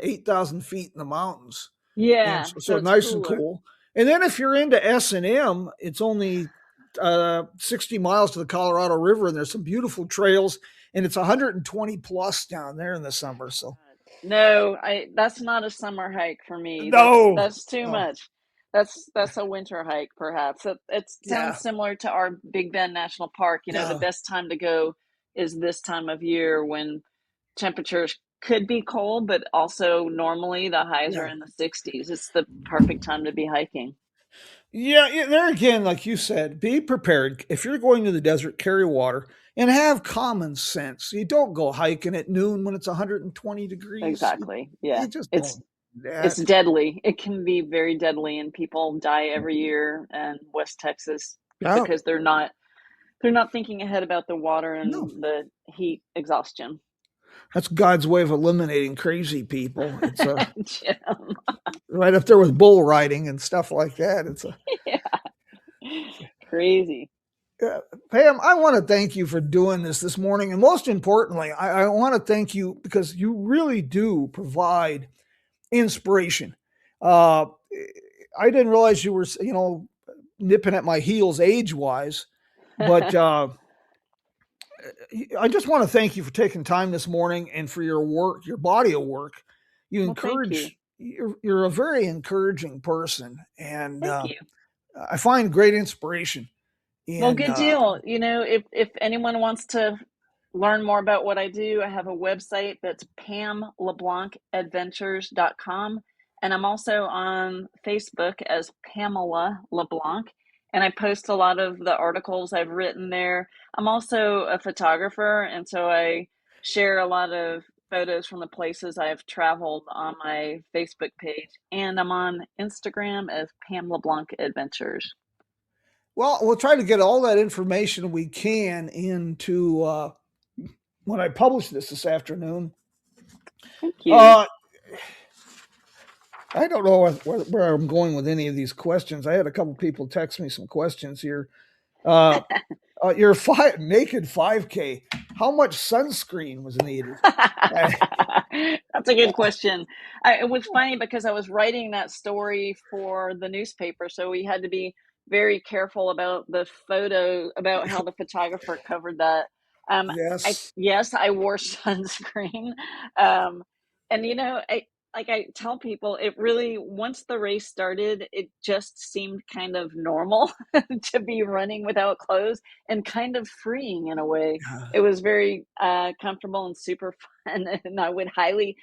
8,000 feet in the mountains, and yeah, so so it's nice and cooler. cool. And then if you're into S&M, it's only 60 miles to the Colorado River, and there's some beautiful trails, and it's 120 plus down there in the summer. So No, I that's not a summer hike for me. no, That's too oh, much. That's a winter hike, perhaps. It sounds yeah, similar to our Big Bend National Park. The no, best time to go is this time of year when temperatures could be cold, but also normally the highs are yeah. in the 60s. It's the perfect time to be hiking. Yeah, there again, like you said, be prepared. If you're going to the desert, carry water and have common sense. You don't go hiking at noon when it's 120 degrees. Exactly. You Yeah. just It's don't do it's that. deadly. It can be very deadly, and people die every year in West Texas Yeah, because they're not thinking ahead about the water no, and the heat exhaustion. that's God's way of eliminating crazy people. It's Jim. right up there with bull riding and stuff like that. Yeah. Crazy. Uh, Pam, I want to thank you for doing this morning, and most importantly, I want to thank you because you really do provide inspiration. Uh, I didn't realize you were, nipping at my heels age wise, but I just want to thank you for taking time this morning and for your work, your body of work. You Well, thank you. encourage. You're a very encouraging person, and Thank you. I find great inspiration Well, in. good deal. If anyone wants to learn more about what I do, I have a website that's pamleblancadventures.com. And I'm also on Facebook as Pamela LeBlanc. And I post a lot of the articles I've written there. I'm also a photographer, and so I share a lot of photos from the places I've traveled on my Facebook page. And I'm on Instagram as Pam LeBlanc Adventures. Well, we'll try to get all that information we can into when I publish this afternoon. Thank you. Uh, I don't know where I'm going with any of these questions. I had a couple people text me some questions here. Uh, your naked 5K. How much sunscreen was needed? That's a good question. It was funny because I was writing that story for the newspaper, so we had to be very careful about the photo, about how the photographer covered that. Yes. Yes, I wore sunscreen, um, and I tell people, it really once the race started, it just seemed kind of normal to be running without clothes and kind of freeing in a way. It was very comfortable and super fun, and I would highly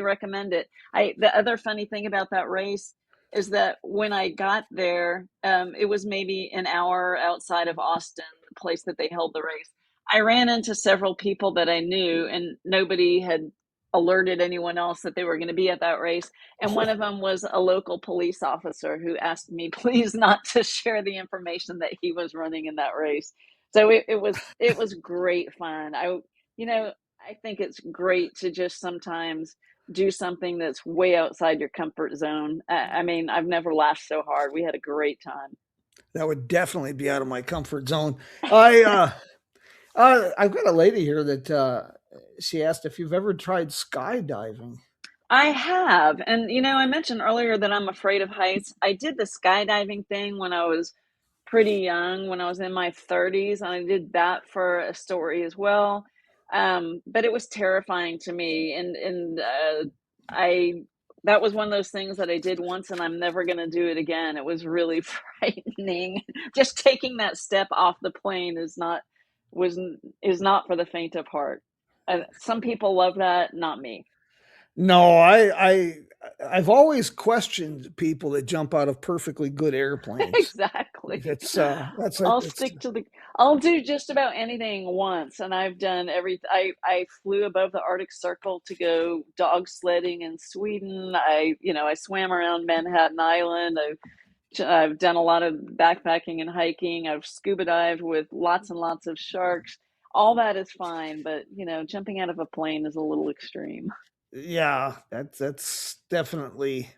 recommend it. The other funny thing about that race is that when I got there, it was maybe an hour outside of Austin, the place that they held the race. I ran into several people that I knew, and nobody had alerted anyone else that they were going to be at that race. And one of them was a local police officer who asked me please not to share the information that he was running in that race. So it was great fun. I think it's great to just sometimes do something that's way outside your comfort zone. I mean, I've never laughed so hard. We had a great time. That would definitely be out of my comfort zone. I've got a lady here that she asked if you've ever tried skydiving. I have. And I mentioned earlier that I'm afraid of heights. I did the skydiving thing when I was pretty young, when I was in my 30s, and I did that for a story as well. But it was terrifying to me, and I that was one of those things that I did once, and I'm never going to do it again. It was really frightening. Just taking that step off the plane was is not for the faint of heart. Some people love that, not me. No, I've always questioned people that jump out of perfectly good airplanes. Exactly. That's I'll it's stick to the I'll do just about anything once, and I've done every I flew above the Arctic Circle to go dog sledding in Sweden. I swam around Manhattan Island. I've done a lot of backpacking and hiking. I've scuba dived with lots and lots of sharks. All that is fine, but jumping out of a plane is a little extreme. yeah, that's definitely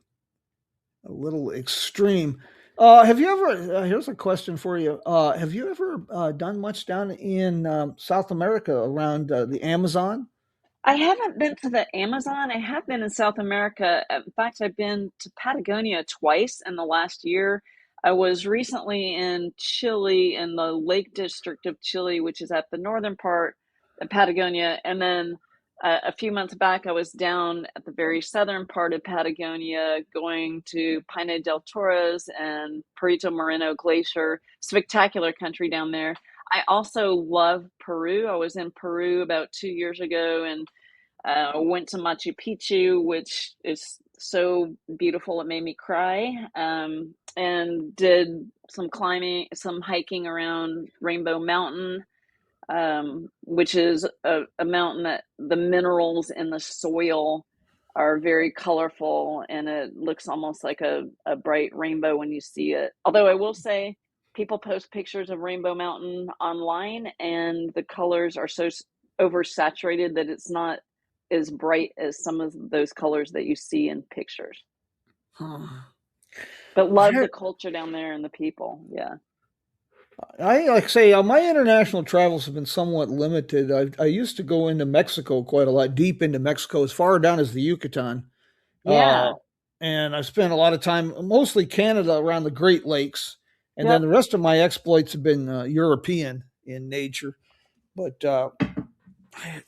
a little extreme. Have you ever? Here's a question for you. Have you ever done much down in South America around the Amazon? I haven't been to the Amazon. I have been in South America. In fact, I've been to Patagonia twice in the last year. I was recently in Chile, in the Lake District of Chile, which is at the northern part of Patagonia. And then a few months back, I was down at the very southern part of Patagonia, going to Pine del Torres and Perito Moreno Glacier. Spectacular country down there. I also love Peru. I was in Peru about 2 years ago, and went to Machu Picchu, which is so beautiful it made me cry. And did some climbing, some hiking around Rainbow Mountain, which is a mountain that the minerals in the soil are very colorful, and it looks almost like a bright rainbow when you see it. Although I will say, people post pictures of Rainbow Mountain online, and the colors are so oversaturated that it's not as bright as some of those colors that you see in pictures. Huh. But love I the culture down there and the people. Yeah. I like say my international travels have been somewhat limited. I used to go into Mexico quite a lot, deep into Mexico, as far down as the Yucatan. Uh, Yeah. and I've spent a lot of time, mostly Canada, around the Great Lakes, and then Yep. the rest of my exploits have been European in nature. But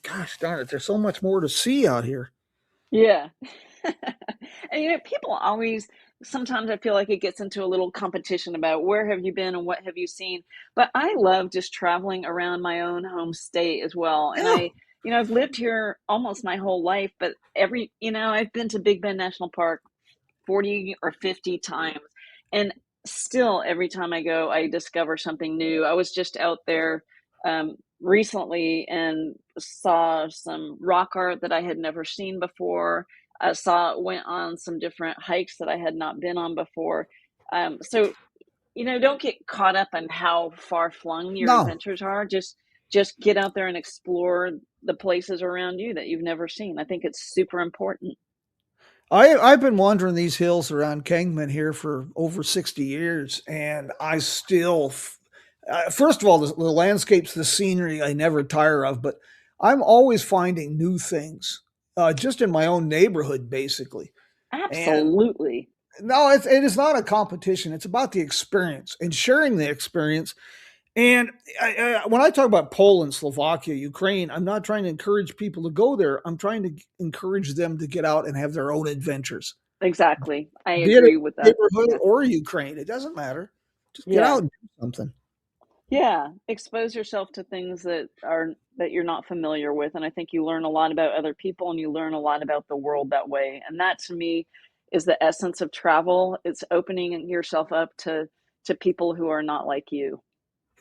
gosh darn it, there's so much more to see out here. Yeah. And people always, sometimes I feel like it gets into a little competition about where have you been and what have you seen. But I love just traveling around my own home state as well. And Yeah. I've lived here almost my whole life, but I've been to Big Bend National Park 40 or 50 times. And still, every time I go, I discover something new. I was just out there recently and saw some rock art that I had never seen before. Went on some different hikes that I had not been on before. So, don't get caught up in how far flung your No. adventures are. Just get out there and explore the places around you that you've never seen. I think it's super important. I've been wandering these hills around Kingman here for over 60 years, and I still, first of all, the landscapes, the scenery, I never tire of, but I'm always finding new things, just in my own neighborhood, basically. And Absolutely. no, it is not a competition. It's about the experience and sharing the experience. And when I talk about Poland, Slovakia, Ukraine, I'm not trying to encourage people to go there. I'm trying to encourage them to get out and have their own adventures, Exactly. I be it a agree with that. neighborhood Yeah. or Ukraine. It doesn't matter. Just get Yeah. out and do something. Yeah. Expose yourself to things that you're not familiar with. And I think you learn a lot about other people and you learn a lot about the world that way. And that to me is the essence of travel. It's opening yourself up to people who are not like you.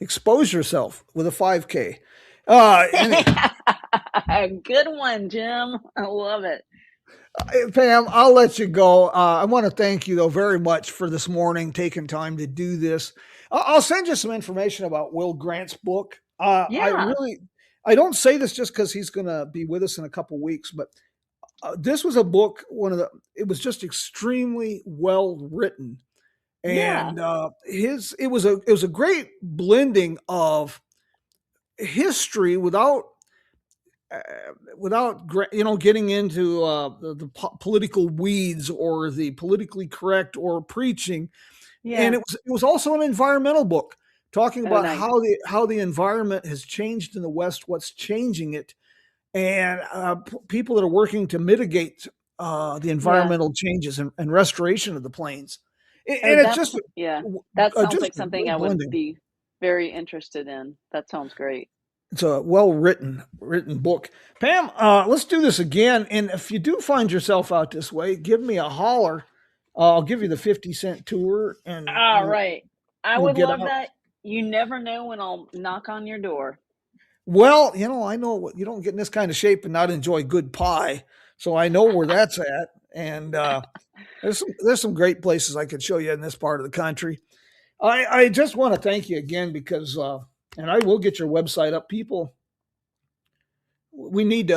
Expose yourself with a 5K. Any, Good one, Jim. I love it. Pam, I'll let you go. I want to thank you, though, very much for this morning, taking time to do this. I'll send you some information about Will Grant's book. Yeah. I don't say this just because he's going to be with us in a couple weeks, but this was a book, it was just extremely well written. Yeah. And it was a great blending of history uh, without getting into the political weeds or the politically correct or preaching. And Yeah. it was also an environmental book talking Oh, about nice. how the environment has changed in the West, what's changing it, and people that are working to mitigate the Yeah. environmental changes and restoration of the plains. Oh, And it's just yeah. That sounds just like a something great I would blending. be very interested in. That sounds great. It's a well written book. Pam, let's do this again. And if you do find yourself out this way, give me a holler. I'll give you the 50-cent tour, and All right. I we'll would get love out. that. You never know when I'll knock on your door. Well, I know what you don't get in this kind of shape and not enjoy good pie, so I know where that's at. And there's some great places I could show you in this part of the country. I just want to thank you again because, and I will get your website up. People, we need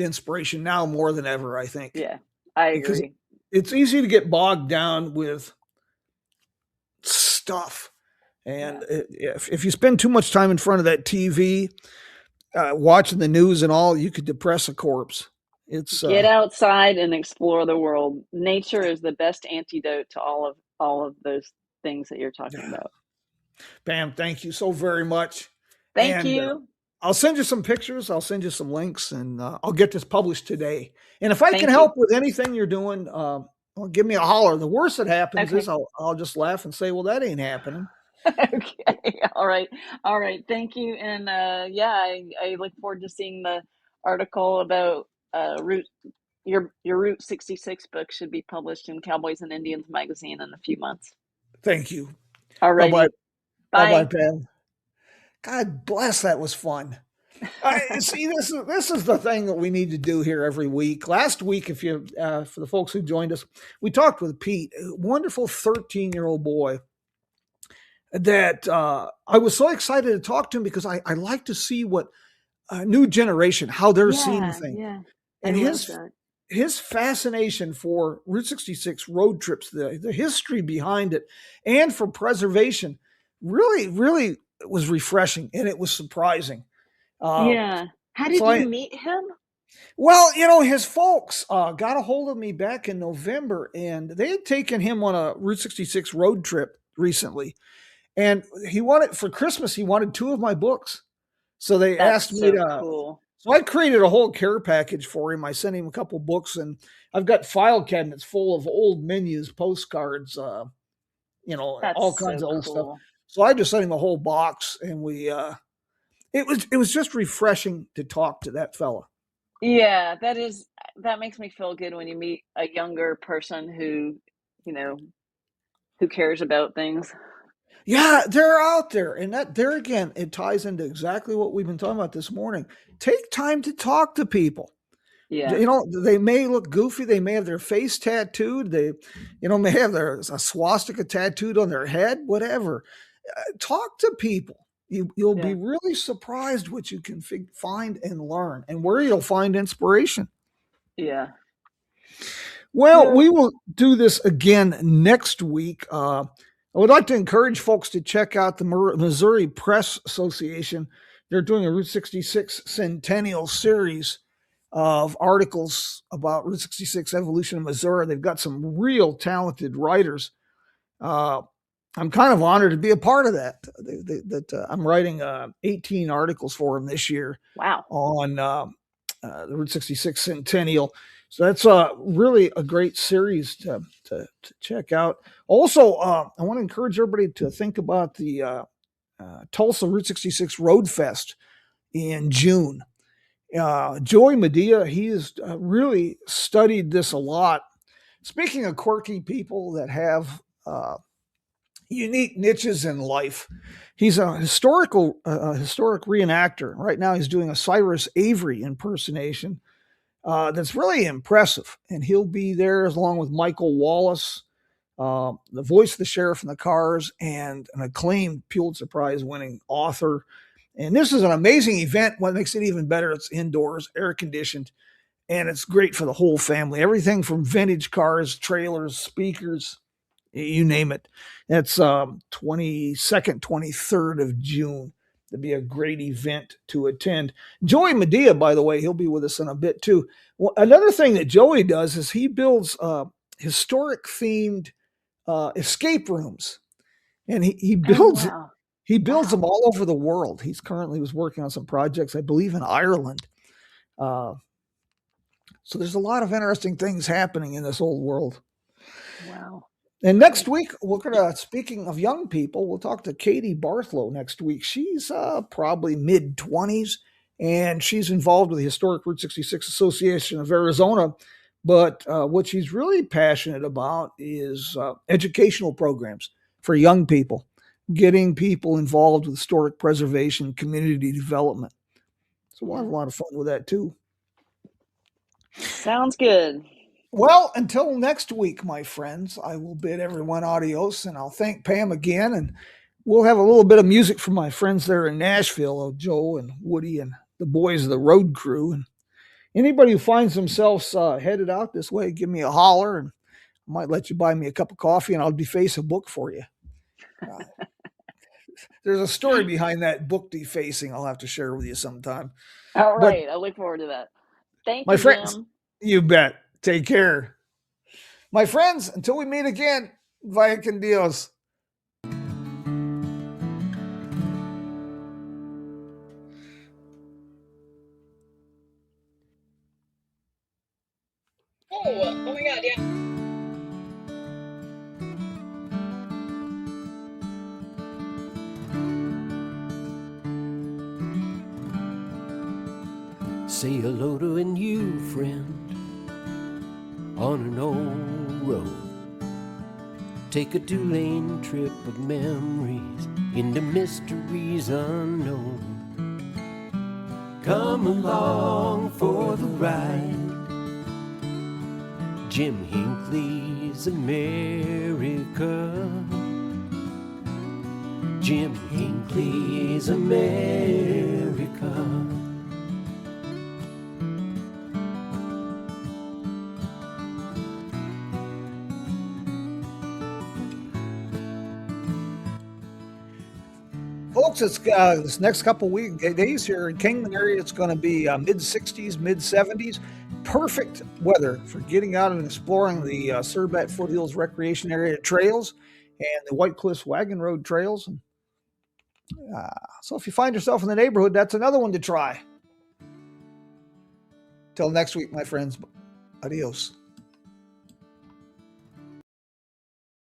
inspiration now more than ever. I think Yeah, I because agree. it's easy to get bogged down with stuff, Yeah. and if you spend too much time in front of that TV, watching the news and all, you could depress a corpse. It's Get outside and explore the world. Nature is the best antidote to all of those things that you're talking about. Pam, thank you so very much. Thank And you. I'll send you some pictures. I'll send you some links, and I'll get this published today. And if I can Thank you. help with anything you're doing, well, give me a holler. The worst that happens is Okay. I'll just laugh and say, "Well, that ain't happening." Okay. All right. All right. Thank you. And yeah, I look forward to seeing the article about Route your Route 66 book should be published in Cowboys and Indians magazine in a few months. Thank you. All Bye bye. righty. Bye bye, Bye. Pam. God bless. That was fun. See, this is the thing that we need to do here every week. Last week, if you for the folks who joined us, we talked with Pete, a wonderful 13-year-old boy that I was so excited to talk to him because I like to see what a new generation how they're seeing Yeah, things, yeah. I and love that. his fascination for Route 66 road trips, the history behind it, and for preservation, really was refreshing, and it was surprising. Uh, Yeah. How so did you meet him? well, his folks got a hold of me back in November, and they had taken him on a Route 66 road trip recently. And he wanted for Christmas, he wanted two of my books. So they That's asked me so to, cool. so I created a whole care package for him. I sent him a couple books, and I've got file cabinets full of old menus, postcards, That's all kinds so of old stuff. cool. So I just sent him a whole box, and it was just refreshing to talk to that fella. Yeah, that makes me feel good when you meet a younger person you know, who cares about things. Yeah, they're out there. And that there again, it ties into exactly what we've been talking about this morning. Take time to talk to people. Yeah. They may look goofy, they may have their face tattooed, they, may have a swastika tattooed on their head, whatever. Talk to people. You'll be Yeah. really surprised what you can find and learn, and where you'll find inspiration. Yeah. Well, Yeah. we will do this again next week. I would like to encourage folks to check out the Missouri Press Association. They're doing a Route 66 Centennial series of articles about Route 66 evolution in Missouri. They've got some real talented writers. Uh, I'm kind of honored to be a part of that. I'm writing 18 articles for them this year Wow. on the Route 66 Centennial. So that's really a great series to check out. Also, I want to encourage everybody to think about the Tulsa Route 66 Road Fest in June. Joey Medea, he has really studied this a lot. Speaking of quirky people that have unique niches in life, he's a historic reenactor. Right now, he's doing a Cyrus Avery impersonation. That's really impressive. And he'll be there along with Michael Wallace, the voice of the sheriff in the cars, and an acclaimed Pulitzer Prize winning author. And this is an amazing event. What makes it even better, it's indoors, air conditioned, and it's great for the whole family. Everything from vintage cars, trailers, speakers, you name it. That's 22nd, 23rd of June. It'd be a great event to attend. Joey Medea, by the way, he'll be with us in a bit too. Well, another thing that Joey does is he builds historic themed escape rooms, and he Oh, builds wow. he builds Wow. them all over the world. He's currently was working on some projects, I believe, in Ireland. Uh, so there's a lot of interesting things happening in this old world. Wow. And next week, we're going to, speaking of young people, we'll talk to Katie Barthlow next week. She's probably mid 20s, and she's involved with the Historic Route 66 Association of Arizona. But what she's really passionate about is educational programs for young people, getting people involved with historic preservation, community development. So we'll have a lot of fun with that too. Sounds good. Well, until next week, my friends, I will bid everyone adios, and I'll thank Pam again. And we'll have a little bit of music from my friends there in Nashville, Joe and Woody and the boys of the road crew. And anybody who finds themselves headed out this way, give me a holler, and I might let you buy me a cup of coffee, and I'll deface a book for you. There's a story behind that book defacing I'll have to share with you sometime. All But right. I look forward to that. Thank my you, friends, Jim. you bet. Take care. My friends, until we meet again, vaya con Dios. Oh my God, yeah. Say hello to a new friend on an old road. Take a 2-lane trip of memories into mysteries unknown. Come along for the ride. Jim Hinckley's America. Jim Hinckley's America. Folks, it's this next couple days here in Kingman area. It's going to be mid 60s, mid 70s. Perfect weather for getting out and exploring the Surbat Foothills Recreation Area trails and the White Cliffs Wagon Road trails. And, so if you find yourself in the neighborhood, that's another one to try. Till next week, my friends. Adios.